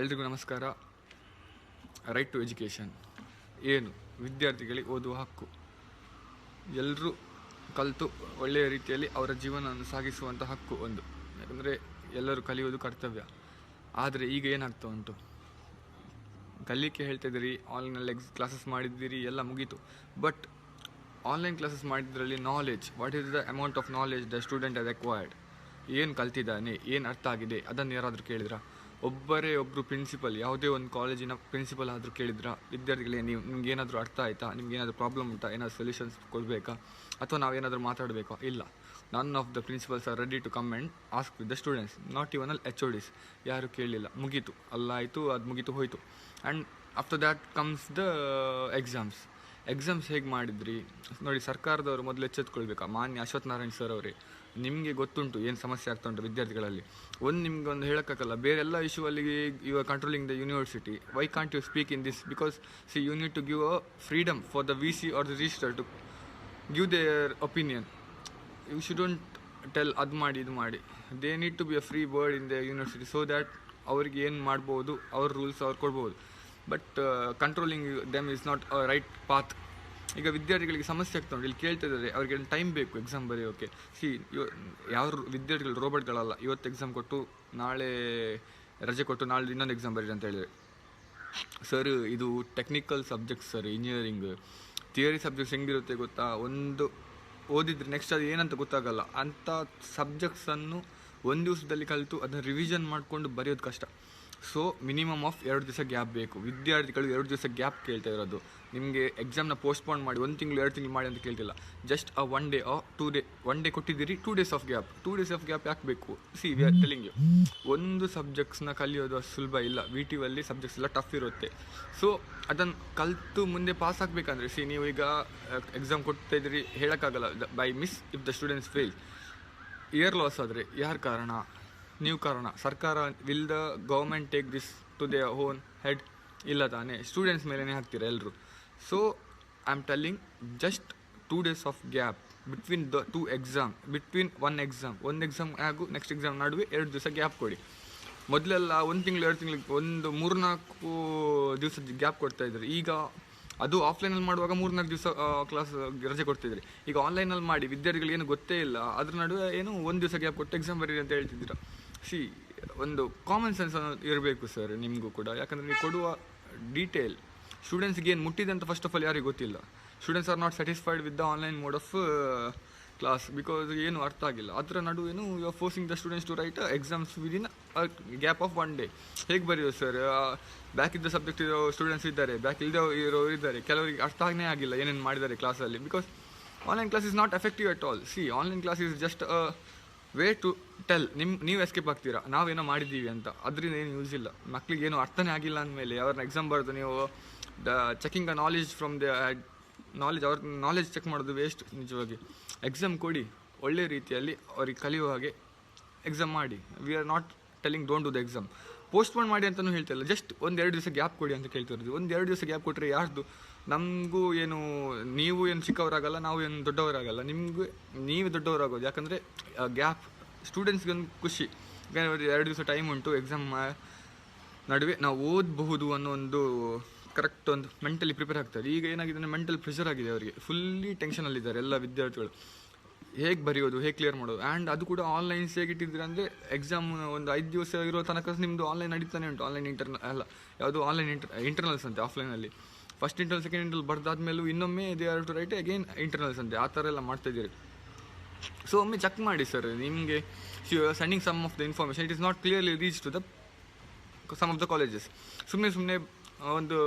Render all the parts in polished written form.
ಎಲ್ರಿಗೂ ನಮಸ್ಕಾರ. Right to education ಏನು ವಿದ್ಯಾರ್ಥಿಗಳಿಗೆ ಓದುವ ಹಕ್ಕು. ಎಲ್ಲರೂ ಕಲಿತು ಒಳ್ಳೆಯ ರೀತಿಯಲ್ಲಿ ಅವರ ಜೀವನವನ್ನು ಸಾಗಿಸುವಂಥ ಹಕ್ಕು ಒಂದು. ಯಾಕಂದರೆ ಎಲ್ಲರೂ ಕಲಿಯೋದು ಕರ್ತವ್ಯ. ಆದರೆ ಈಗ ಏನಾಗ್ತಾ ಉಂಟು, ಕಲಿಕೆ ಹೇಳ್ತಿದ್ದೀರಿ, ಆನ್ಲೈನಲ್ಲಿ ಕ್ಲಾಸಸ್ ಮಾಡಿದ್ದೀರಿ, ಎಲ್ಲ ಮುಗೀತು. ಬಟ್ ಆನ್ಲೈನ್ ಕ್ಲಾಸಸ್ ಮಾಡಿದ್ರಲ್ಲಿ knowledge, what is the amount of knowledge the student has acquired, ಏನು ಕಲ್ತಿದ್ದಾನೆ, ಏನು ಅರ್ಥ ಆಗಿದೆ, ಅದನ್ನು ಯಾರಾದರೂ ಕೇಳಿದ್ರಾ? ಒಬ್ಬರು ಪ್ರಿನ್ಸಿಪಲ್, ಯಾವುದೇ ಒಂದು ಕಾಲೇಜಿನ ಪ್ರಿನ್ಸಿಪಲ್ ಆದರೂ ಕೇಳಿದ್ರಾ ವಿದ್ಯಾರ್ಥಿಗಳಿಗೆ ನಿಮ್ಗೆ ಏನಾದರೂ ಅರ್ಥ ಆಯಿತಾ, ನಿಮ್ಗೆ ಏನಾದರೂ ಪ್ರಾಬ್ಲಮ್ ಉಂಟಾ, ಏನಾದರೂ ಸೊಲ್ಯೂಷನ್ಸ್ ಕೊಡಬೇಕಾ, ಅಥವಾ ನಾವೇನಾದರೂ ಮಾತಾಡಬೇಕಾ? ಇಲ್ಲ. None of the principals are ready to come and ask with the students, not even ಅಲ್ HODs. ಯಾರು ಕೇಳಲಿಲ್ಲ, ಮುಗೀತು, ಅಲ್ಲಾಯಿತು, ಅದು ಮುಗೀತು, ಹೋಯಿತು. And after that comes the exams ಹೇಗೆ ಮಾಡಿದ್ರಿ ನೋಡಿ. ಸರ್ಕಾರದವರು ಮೊದಲು ಎಚ್ಚೆತ್ಕೊಳ್ಬೇಕಾ. ಮಾನ್ಯ ಅಶ್ವಥ್ ನಾರಾಯಣ್ ಸರ್ ಅವರೇ, ನಿಮಗೆ ಗೊತ್ತುಂಟು ಏನು ಸಮಸ್ಯೆ ಆಗ್ತಾ ಉಂಟು ವಿದ್ಯಾರ್ಥಿಗಳಲ್ಲಿ. ನಿಮ್ಗೆ ಒಂದು ಹೇಳೋಕ್ಕಾಗಲ್ಲ, ಬೇರೆ ಎಲ್ಲ ಇಶ್ಯೂ ಅಲ್ಲಿ you are controlling the university, why can't you speak in this? Because you need to give a freedom for the VC or the register to give their opinion. You shouldn't tell ಅದು ಮಾಡಿ ಇದು ಮಾಡಿ. They need to be a free word in the university, so that ಅವ್ರಿಗೆ ಏನು ಮಾಡ್ಬೋದು, ಅವ್ರ rules ಅವ್ರು ಕೊಡ್ಬೋದು. But controlling them is not a right path. ಈಗ ವಿದ್ಯಾರ್ಥಿಗಳಿಗೆ ಸಮಸ್ಯೆ ಆಗ್ತಾ ಉಂಟು, ಇಲ್ಲಿ ಕೇಳ್ತಿದ್ದಾರೆ, ಅವ್ರಿಗೆ ಟೈಮ್ ಬೇಕು ಎಕ್ಸಾಮ್ ಬರೆಯೋಕೆ. ಯಾವ ವಿದ್ಯಾರ್ಥಿಗಳು ರೋಬೋಟ್ಗಳಲ್ಲ. ಇವತ್ತು ಎಕ್ಸಾಮ್ ಕೊಟ್ಟು ನಾಳೆ ರಜೆ ಕೊಟ್ಟು ನಾಳೆ ಇನ್ನೊಂದು ಎಕ್ಸಾಮ್ ಬರೀರಿ ಅಂತ ಹೇಳಿದರೆ, ಸರ್ ಇದು technical subjects sir, engineering theory subjects ಹೆಂಗಿರುತ್ತೆ ಗೊತ್ತಾ, ಒಂದು ಓದಿದ್ರೆ ನೆಕ್ಸ್ಟ್ ಅದು ಏನಂತ ಗೊತ್ತಾಗಲ್ಲ. ಅಂಥ ಸಬ್ಜೆಕ್ಟ್ಸನ್ನು ಒಂದು ದಿವಸದಲ್ಲಿ ಕಲಿತು ಅದನ್ನು ರಿವಿಷನ್ ಮಾಡಿಕೊಂಡು ಬರೆಯೋದು ಕಷ್ಟ. ಸೊ ಮಿನಿಮಮ್ ಆಫ್ 2 ದಿವಸ ಗ್ಯಾಪ್ ಬೇಕು. ವಿದ್ಯಾರ್ಥಿಗಳು 2 ದಿವಸ ಗ್ಯಾಪ್ ಕೇಳ್ತಾ ಇರೋದು. ನಿಮಗೆ ಎಕ್ಸಾಮ್ನ ಪೋಸ್ಟ್ಪೋನ್ ಮಾಡಿ 1 ತಿಂಗಳು 2 ತಿಂಗಳು ಮಾಡಿ ಅಂತ ಕೇಳ್ತಿಲ್ಲ. ಜಸ್ಟ್ ಆ 1 ಡೇ ಆರ್ 2 ಡೇ, 1 ಡೇ ಕೊಟ್ಟಿದ್ದೀರಿ, 2 days of gap. 2 days of gap ಯಾಕೆ ಬೇಕು? ವಿ ಆರ್ ಟೆಲಿಂಗ್ ಯು, ಒಂದು ಸಬ್ಜೆಕ್ಟ್ಸ್ನ ಕಲಿಯೋದು ಅಷ್ಟು ಸುಲಭ ಇಲ್ಲ. VT ಅಲ್ಲಿ ಸಬ್ಜೆಕ್ಟ್ಸ್ ಎಲ್ಲ ಟಫ್ ಇರುತ್ತೆ. ಸೊ ಅದನ್ನು ಕಲಿತು ಮುಂದೆ ಪಾಸ್ ಆಗಬೇಕಂದ್ರೆ ನೀವು ಈಗ ಎಕ್ಸಾಮ್ ಕೊಡ್ತಾ ಇದ್ದೀರಿ, ಹೇಳೋಕ್ಕಾಗಲ್ಲ. By miss if the students fail, year loss ಆದರೆ ಯಾರು ಕಾರಣ? ನೀವು ಕಾರಣ. ಸರ್ಕಾರ, will the government take this to they own head? ಇಲ್ಲ ತಾನೇ, ಸ್ಟೂಡೆಂಟ್ಸ್ ಮೇಲೇ ಹಾಕ್ತೀರ ಎಲ್ಲರೂ. So I am telling, just 2 days of gap between the 2 exam, between ಒಂದು ಎಕ್ಸಾಮ್ ಹಾಗೂ ನೆಕ್ಸ್ಟ್ ಎಕ್ಸಾಮ್ ನಡುವೆ 2 ದಿವಸ ಗ್ಯಾಪ್ ಕೊಡಿ. ಮೊದಲೆಲ್ಲ 1 ತಿಂಗಳು 2 ತಿಂಗಳಿಗೆ ಒಂದು 3-4 ದಿವಸದ ಗ್ಯಾಪ್ ಕೊಡ್ತಾಯಿದ್ರು. ಈಗ ಅದು ಆಫ್ಲೈನಲ್ಲಿ ಮಾಡುವಾಗ 3-4 ದಿವಸ ಕ್ಲಾಸ್ ರಜೆ ಕೊಡ್ತಿದ್ರಿ. ಈಗ ಆನ್ಲೈನಲ್ಲಿ ಮಾಡಿ ವಿದ್ಯಾರ್ಥಿಗಳಿಗೆ ಏನು ಗೊತ್ತೇ ಇಲ್ಲ, ಅದ್ರ ನಡುವೆ ಏನು 1 ದಿವಸ ಗ್ಯಾಪ್ ಕೊಟ್ಟು ಎಕ್ಸಾಮ್ ಬರೀರಿ ಅಂತ ಹೇಳ್ತಿದ್ದೀರಾ. ಒಂದು ಕಾಮನ್ ಸೆನ್ಸ್ ಇರಬೇಕು ಸರ್ ನಿಮಗೂ ಕೂಡ. ಯಾಕಂದರೆ ನೀವು ಕೊಡುವ ಡೀಟೇಲ್ ಸ್ಟೂಡೆಂಟ್ಸ್ಗೆ ಏನು ಮುಟ್ಟಿದೆ ಅಂತ ಫಸ್ಟ್ ಆಫ್ ಆಲ್ ಯಾರಿಗೂ ಗೊತ್ತಿಲ್ಲ. Students are not satisfied with the online mode of class, because ಏನು ಅರ್ಥ ಆಗಿಲ್ಲ. ಅದರ ನಡುವೇನು you are forcing the students to write exams within gap of 1 day. ಹೇಗೆ ಬರೆಯೋದು ಸರ್? ಬ್ಯಾಕ್ ಇದ್ದ ಸಬ್ಜೆಕ್ಟ್ ಇರೋ ಸ್ಟೂಡೆಂಟ್ಸ್ ಇದ್ದಾರೆ, ಬ್ಯಾಕ್ ಇರೋರು ಇದ್ದಾರೆ. ಕೆಲವರಿಗೆ ಅರ್ಥ ಆಗನೇ ಆಗಿಲ್ಲ ಏನೇನು ಮಾಡಿದ್ದಾರೆ ಕ್ಲಾಸಲ್ಲಿ, because online class is not effective at all. Online class is just way to tell, ನೀವು ಎಸ್ಕೇಪ್ ಆಗ್ತೀರಾ, ನಾವೇನೋ ಮಾಡಿದ್ದೀವಿ ಅಂತ. ಅದರಿಂದ ಏನು ಯೂಸ್ ಇಲ್ಲ. ಮಕ್ಕಳಿಗೆ ಏನು ಅರ್ಥನೇ ಆಗಿಲ್ಲ ಅಂದಮೇಲೆ ಅವ್ರನ್ನ ಎಕ್ಸಾಮ್ ಬರೆದು ನೀವು checking a knowledge from the ಅವ್ರ ನಾಲೆಜ್ ಚೆಕ್ ಮಾಡೋದು ವೇಸ್ಟ್. ನಿಜವಾಗಿ ಎಕ್ಸಾಮ್ ಕೊಡಿ, ಒಳ್ಳೆ ರೀತಿಯಲ್ಲಿ ಅವ್ರಿಗೆ ಕಲಿಯುವ ಹಾಗೆ ಎಕ್ಸಾಮ್ ಮಾಡಿ. We are not telling don't do the exam. Postpone ಮಾಡಿ ಅಂತಲೂ ಹೇಳ್ತಿಲ್ಲ, ಜಸ್ಟ್ 1-2 ದಿವಸ ಗ್ಯಾಪ್ ಕೊಡಿ ಅಂತ ಕೇಳ್ತಿರೋದು. 1-2 ದಿವಸ ಗ್ಯಾಪ್ ಕೊಟ್ಟರೆ ಯಾರ್ದು? ನಮಗೂ ಏನು, ನೀವು ಏನು ಚಿಕ್ಕವರಾಗಲ್ಲ, ನಾವು ಏನು ದೊಡ್ಡವರಾಗಲ್ಲ, ನೀವೇ ದೊಡ್ಡವರಾಗೋದು. ಯಾಕಂದರೆ ಗ್ಯಾಪ್ ಸ್ಟೂಡೆಂಟ್ಸ್ಗೆ ಒಂದು ಖುಷಿ, 2 ದಿವಸ ಟೈಮ್ ಉಂಟು, ಎಕ್ಸಾಮ್ ನಡುವೆ ನಾವು ಓದಬಹುದು ಅನ್ನೋ ಒಂದು ಕರೆಕ್ಟ್ ಒಂದು ಮೆಂಟಲಿ ಪ್ರಿಪೇರ್ ಆಗ್ತಾರೆ. ಈಗ ಏನಾಗಿದೆ, ಮೆಂಟಲ್ ಪ್ರೆಷರ್ ಆಗಿದೆ ಅವರಿಗೆ, ಫುಲ್ಲಿ ಟೆನ್ಷನಲ್ಲಿದ್ದಾರೆ ಎಲ್ಲ ವಿದ್ಯಾರ್ಥಿಗಳು. ಹೇಗೆ ಬರೆಯೋದು, ಹೇಗೆ ಕ್ಲಿಯರ್ ಮಾಡೋದು? ಆ್ಯಂಡ್ ಅದು ಕೂಡ ಆನ್ಲೈನ್ಸ್ ಹೇಗಿಟ್ಟಿದ್ದೀರ ಅಂದರೆ, ಎಕ್ಸಾಮ್ ಒಂದು 5 ದಿವಸ ಇರೋ ತನಕ ನಿಮ್ಮದು ಆನ್ಲೈನ್ ನಡೀತಾನೆ ಉಂಟು. ಆನ್ಲೈನ್ ಆನ್ಲೈನ್ ಇಂಟರ್ನಲ್ಸ್ ಅಂತೆ ಆಫ್ಲೈನಲ್ಲಿ. ಫಸ್ಟ್ ಇಂಟರ್ನಲ್, ಸೆಕೆಂಡ್ ಇಂಟರ್ನಲ್ ಬರೆದಾದ್ಮೇಲೂ ಇನ್ನೊಮ್ಮೆ they are to write again internals ಅಂತೆ. ಆ ಥರ ಎಲ್ಲ ಮಾಡ್ತಾಯಿದ್ದೀರಿ. ಸೊ ಒಮ್ಮೆ ಚೆಕ್ ಮಾಡಿ ಸರ್. ನಿಮಗೆ sending some of the information, it is not clearly reach to the some of the colleges. ಸುಮ್ಮನೆ ಒಂದು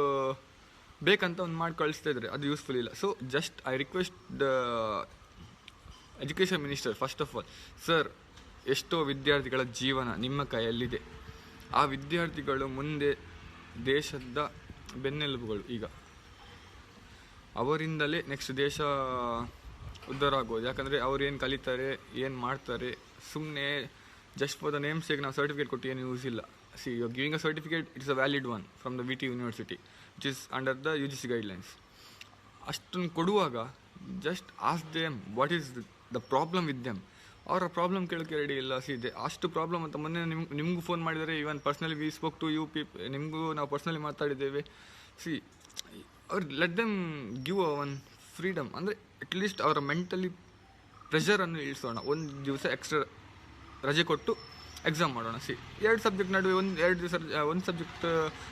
ಬೇಕಂತ ಒಂದು ಮಾಡಿ ಕಳಿಸ್ತಾ ಇದ್ದಾರೆ, ಅದು ಯೂಸ್ಫುಲ್ ಇಲ್ಲ. So just I request the education minister, first of all sir, ಎಷ್ಟೋ ವಿದ್ಯಾರ್ಥಿಗಳ ಜೀವನ ನಿಮ್ಮ ಕೈಯಲ್ಲಿದೆ. ಆ ವಿದ್ಯಾರ್ಥಿಗಳು ಮುಂದೆ ದೇಶದ ಬೆನ್ನೆಲುಬುಗಳು. ಈಗ ಅವರಿಂದಲೇ ನೆಕ್ಸ್ಟ್ ದೇಶ ಉದ್ಧಾರ ಆಗೋದು. ಯಾಕಂದರೆ ಅವ್ರು ಏನು ಕಲಿತಾರೆ, ಏನು ಮಾಡ್ತಾರೆ, ಸುಮ್ಮನೆ just for the name sake ನಾವು ಸರ್ಟಿಫಿಕೇಟ್ ಕೊಟ್ಟು ಏನು ಯೂಸ್ ಇಲ್ಲ. You are giving a certificate, it's a valid one from the VT university, which is under the UGC guidelines. ಅಷ್ಟನ್ನು ಕೊಡುವಾಗ just ask them what is the problem with them. ಅವರ problem ಕೇಳೋಕ್ಕೆ ready ಇಲ್ಲ ಸೀದೆ ಅಷ್ಟು problem ಅಂತ. ಮೊನ್ನೆ ನಿಮಗೂ ಫೋನ್ ಮಾಡಿದರೆ, even personally we spoke to you ನಿಮಗೂ ನಾವು ಪರ್ಸ್ನಲಿ ಮಾತಾಡಿದ್ದೇವೆ. ಸಿ ಅವ್ರು let them give one freedom, ಅಂದರೆ ಅಟ್ಲೀಸ್ಟ್ ಅವರ ಮೆಂಟಲಿ ಪ್ರೆಷರನ್ನು ಇಳಿಸೋಣ. ಒಂದು ದಿವಸ ಎಕ್ಸ್ಟ್ರಾ ರಜೆ ಕೊಟ್ಟು ಎಕ್ಸಾಮ್ ಮಾಡೋಣ. ಸಿ 2 ಸಬ್ಜೆಕ್ಟ್ ನಡುವೆ ಒಂದು ಸಬ್ಜೆಕ್ಟ್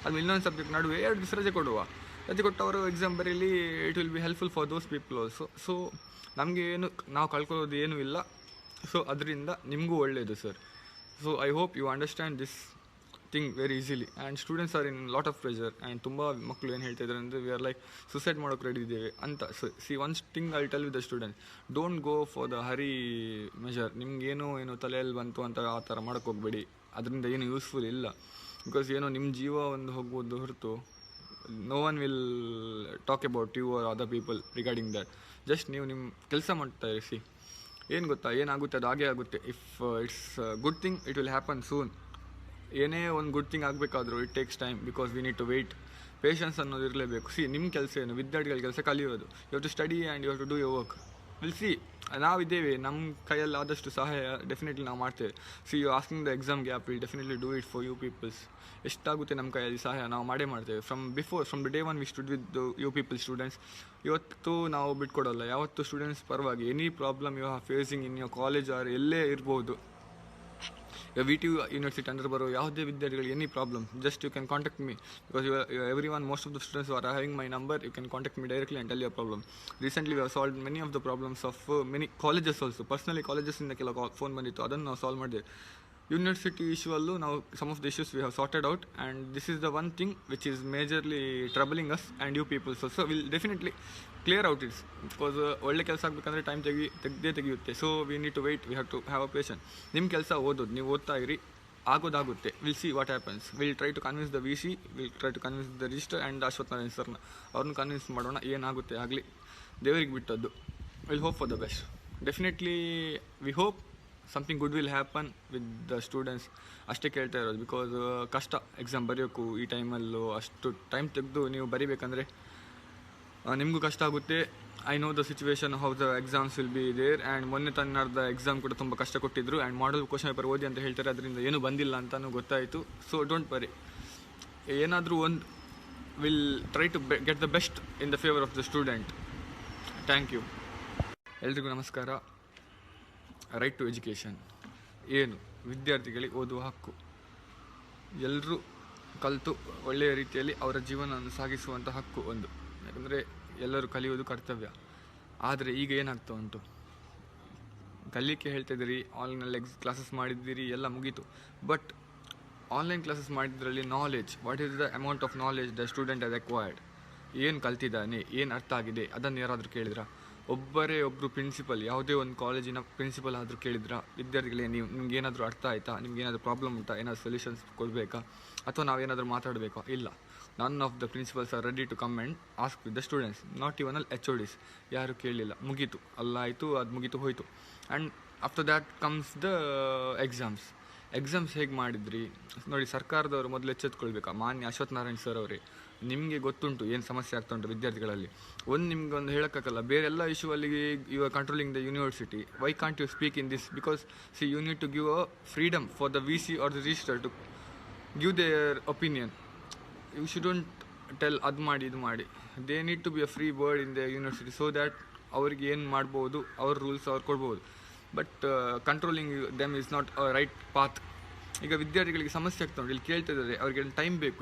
ಅದು ಇನ್ನೊಂದು ಸಬ್ಜೆಕ್ಟ್ ನಡುವೆ 2 ದಿವಸ ರಜೆ ಕೊಟ್ಟು ಅವರು ಎಕ್ಸಾಮ್ ಬರೀಲಿ. It will be helpful for those people also. So ನಮಗೆ ನಾವು ಕಳ್ಕೊಳ್ಳೋದು ಏನೂ ಇಲ್ಲ. ಸೊ ಅದರಿಂದ ನಿಮಗೂ ಒಳ್ಳೆಯದು sir. So I hope you understand this thing very easily. And students are in lot of pressure. And ತುಂಬ ಮಕ್ಕಳು ಏನು ಹೇಳ್ತಾ ಇದ್ದಾರೆ ಅಂದರೆ, ವಿ ಆರ್ ಲೈಕ್ ಸುಸೈಡ್ ಮಾಡೋಕೆ ರೆಡಿ ಇದ್ದೇವೆ ಅಂತ. See once thing I tell with the students, don't go for the hurry measure. ನಿಮ್ಗೇನು ತಲೆಯಲ್ಲಿ ಬಂತು ಅಂತ ಆ ಥರ ಮಾಡೋಕ್ಕೆ ಹೋಗಬೇಡಿ. ಅದರಿಂದ ಏನು ಯೂಸ್ಫುಲ್ ಇಲ್ಲ. ಬಿಕಾಸ್ ನಿಮ್ಮ ಜೀವ ಒಂದು ಹೋಗ್ಬೋದು ಹೊರತು no one will talk about you or other people regarding that. Just ನೀವು ನಿಮ್ಮ ಕೆಲಸ ಮಾಡ್ತಾ ಇರಿಸಿ. ಏನು ಗೊತ್ತಾ, ಏನಾಗುತ್ತೆ ಅದು ಹಾಗೇ ಆಗುತ್ತೆ. If it's good thing it will happen soon. ಏನೇ ಒಂದು ಗುಡ್ ಥಿಂಗ್ ಆಗಬೇಕಾದ್ರೂ it takes time, because we need to wait. Patience ಅನ್ನೋದು ಇರಲೇಬೇಕು. ಸಿ ನಿಮ್ಮ ಕೆಲಸ ಏನು, ವಿದ್ಯಾರ್ಥಿಗಳ ಕೆಲಸ ಕಲಿಯೋದು. You have to study and you have to do your work. Will see, ನಾವಿದ್ದೇವೆ, ನಮ್ಮ ಕೈಯಲ್ಲಿ ಆದಷ್ಟು ಸಹಾಯ ಡೆಫಿನೆಟ್ಲಿ ನಾವು ಮಾಡ್ತೇವೆ. See you asking the exam gap, will definitely do it for you peoples. ಎಷ್ಟಾಗುತ್ತೆ ನಮ್ಮ ಕೈಯಲ್ಲಿ ಸಹಾಯ ನಾವು ಮಾಡ್ತೇವೆ. From the day one we stood with you people students. ಇವತ್ತು ನಾವು ಬಿಟ್ಕೊಡೋಲ್ಲ ಯಾವತ್ತು ಸ್ಟೂಡೆಂಟ್ಸ್ ಪರವಾಗಿ. Any problem you are facing in your college or ಎಲ್ಲೇ ಇರ್ಬೋದು, VTU ಯೂನಿವರ್ಸಿಟಿ ಅಂಡರ್ ಬರೋ ಯಾವುದೇ ವಿದ್ಯಾರ್ಥಿಗಳಿಗೆ any problem, just you can contact me. Because every one, most of the students are having my number. You can contact me directly and tell your problem. Recently we have solve many of the problems of many colleges also. Personally ಕಾಲೇಜಸ್ಸಿಂದ ಕೆಲವು phone ಬಂದಿತ್ತು, ಅದನ್ನು ನಾವು solve ಮಾಡಿದೆ. University issue ಅಲ್ಲೂ ನಾವು some of the issues we have sorted out. And this is the one thing which is majorly troubling us and you peoples also. Will definitely clear out its. Because ಒಳ್ಳೆ ಕೆಲಸ ಆಗಬೇಕಂದ್ರೆ time ತೆಗೆಯುತ್ತೆ. So we need to wait, we have to have a patience. ನಿಮ್ಮ ಕೆಲಸ ಓದೋದು, ನೀವು ಓದ್ತಾ ಇರಿ, ಆಗೋದಾಗುತ್ತೆ. Will see what happens. Will try to convince the VC, will try to convince the register and Ashwath Narayan ಸರ್ನ. ಅವ್ರನ್ನ ಕನ್ವಿನ್ಸ್ ಮಾಡೋಣ. ಏನಾಗುತ್ತೆ ಆಗಲಿ, ದೇವರಿಗೆ ಬಿಟ್ಟದ್ದು. Will hope for the best. Definitely we hope something good will happen with the students. ಅಷ್ಟೇ ಕೇಳ್ತಾ ಇರೋದು. ಬಿಕಾಸ್ ಕಷ್ಟ ಎಕ್ಸಾಮ್ ಬರೆಯೋಕ್ಕೂ ಈ ಟೈಮಲ್ಲೂ ಅಷ್ಟು ಟೈಮ್ ತೆಗೆದು ನೀವು ಬರಿಬೇಕಂದ್ರೆ ನಿಮಗೂ ಕಷ್ಟ ಆಗುತ್ತೆ. I know the situation how the exams will be there. And ಮೊನ್ನೆ ತನ್ನದ ಎಕ್ಸಾಮ್ ಕೂಡ ತುಂಬ ಕಷ್ಟ ಕೊಟ್ಟಿದ್ರು. ಆ್ಯಂಡ್ ಮಾಡಲ್ ಕ್ವಶನ್ ಪೇಪರ್ ಓದಿ ಅಂತ ಹೇಳ್ತಾರೆ, ಅದರಿಂದ ಏನೂ ಬಂದಿಲ್ಲ ಅಂತಲೂ ಗೊತ್ತಾಯಿತು. ಸೊ ಡೋಂಟ್ ವರಿ, ಏನಾದರೂ ಒಂದು will try to get the best in the favour of the student. Thank you. ಎಲ್ರಿಗೂ ನಮಸ್ಕಾರ. ರೈಟ್ ಟು ಎಜುಕೇಷನ್ ಏನು, ವಿದ್ಯಾರ್ಥಿಗಳಿಗೆ ಓದುವ ಹಕ್ಕು. ಎಲ್ಲರೂ ಕಲಿತು ಒಳ್ಳೆಯ ರೀತಿಯಲ್ಲಿ ಅವರ ಜೀವನವನ್ನು ಸಾಗಿಸುವಂಥ ಹಕ್ಕು ಒಂದು. ಯಾಕಂದರೆ ಎಲ್ಲರೂ ಕಲಿಯೋದು ಕರ್ತವ್ಯ. ಆದರೆ ಈಗ ಏನಾಗ್ತಾ ಉಂಟು, ಕಲಿಕೆ ಹೇಳ್ತಿದ್ದೀರಿ, ಆನ್ಲೈನಲ್ಲಿ ಕ್ಲಾಸಸ್ ಮಾಡಿದ್ದೀರಿ, ಎಲ್ಲ ಮುಗೀತು. ಬಟ್ ಆನ್ಲೈನ್ ಕ್ಲಾಸಸ್ ಮಾಡಿದ್ರಲ್ಲಿ knowledge, what is the amount of knowledge the student has acquired, ಏನು ಕಲ್ತಿದ್ದಾನೆ, ಏನು ಅರ್ಥ ಆಗಿದೆ, ಅದನ್ನು ಯಾರಾದರೂ ಕೇಳಿದ್ರಾ? ಒಬ್ಬರು ಪ್ರಿನ್ಸಿಪಲ್, ಯಾವುದೇ ಒಂದು ಕಾಲೇಜಿನ ಪ್ರಿನ್ಸಿಪಲ್ ಆದರೂ ಕೇಳಿದ್ರಾ ವಿದ್ಯಾರ್ಥಿಗಳಿಗೆ, ನಿಮ್ಗೆ ಏನಾದರೂ ಅರ್ಥ ಆಯಿತಾ, ನಿಮ್ಗೆ ಏನಾದರೂ ಪ್ರಾಬ್ಲಮ್ ಉಂಟಾ, ಏನಾದರೂ ಸೊಲ್ಯೂಷನ್ಸ್ ಕೊಡಬೇಕಾ, ಅಥವಾ ನಾವೇನಾದರೂ ಮಾತಾಡಬೇಕಾ? ಇಲ್ಲ. None of the principals are ready to come and ask with the students, not even ಅಲ್ಲಿ HODs. ಯಾರು ಕೇಳಲಿಲ್ಲ, ಮುಗೀತು, ಅಲ್ಲ ಆಯಿತು, ಅದು ಮುಗೀತು ಹೋಯಿತು. And after that comes the exams ಹೇಗೆ ಮಾಡಿದ್ರಿ ನೋಡಿ. ಸರ್ಕಾರದವರು ಮೊದಲು ಎಚ್ಚೆತ್ಕೊಳ್ಬೇಕಾ. ಮಾನ್ಯ ಅಶ್ವಥ್ ನಾರಾಯಣ್ ಸರ್ ಅವರೇ, ನಿಮಗೆ ಗೊತ್ತುಂಟು ಏನು ಸಮಸ್ಯೆ ಆಗ್ತಾ ಉಂಟು ವಿದ್ಯಾರ್ಥಿಗಳಲ್ಲಿ. ನಿಮ್ಗೆ ಒಂದು ಹೇಳೋಕ್ಕಾಗಲ್ಲ, ಬೇರೆಲ್ಲ ಇಶ್ಯೂ ಅಲ್ಲಿ you are controlling the university. Why can't you speak in this? Because you need to give a freedom for the VC or the register to give their opinion. You shouldn't tell ಅದು ಮಾಡಿ ಇದು ಮಾಡಿ. They need to be a free word in the university, so that ಅವ್ರಿಗೆ ಏನು ಮಾಡ್ಬೋದು, ಅವ್ರ rules ಅವ್ರು ಕೊಡ್ಬೋದು. But controlling them is not a right path. ಈಗ ವಿದ್ಯಾರ್ಥಿಗಳಿಗೆ ಸಮಸ್ಯೆ ಆಗ್ತಾ ಉಂಟು, ಇಲ್ಲಿ ಕೇಳ್ತಾ ಇದ್ದಾರೆ, ಅವ್ರಿಗೆ ಟೈಮ್ ಬೇಕು.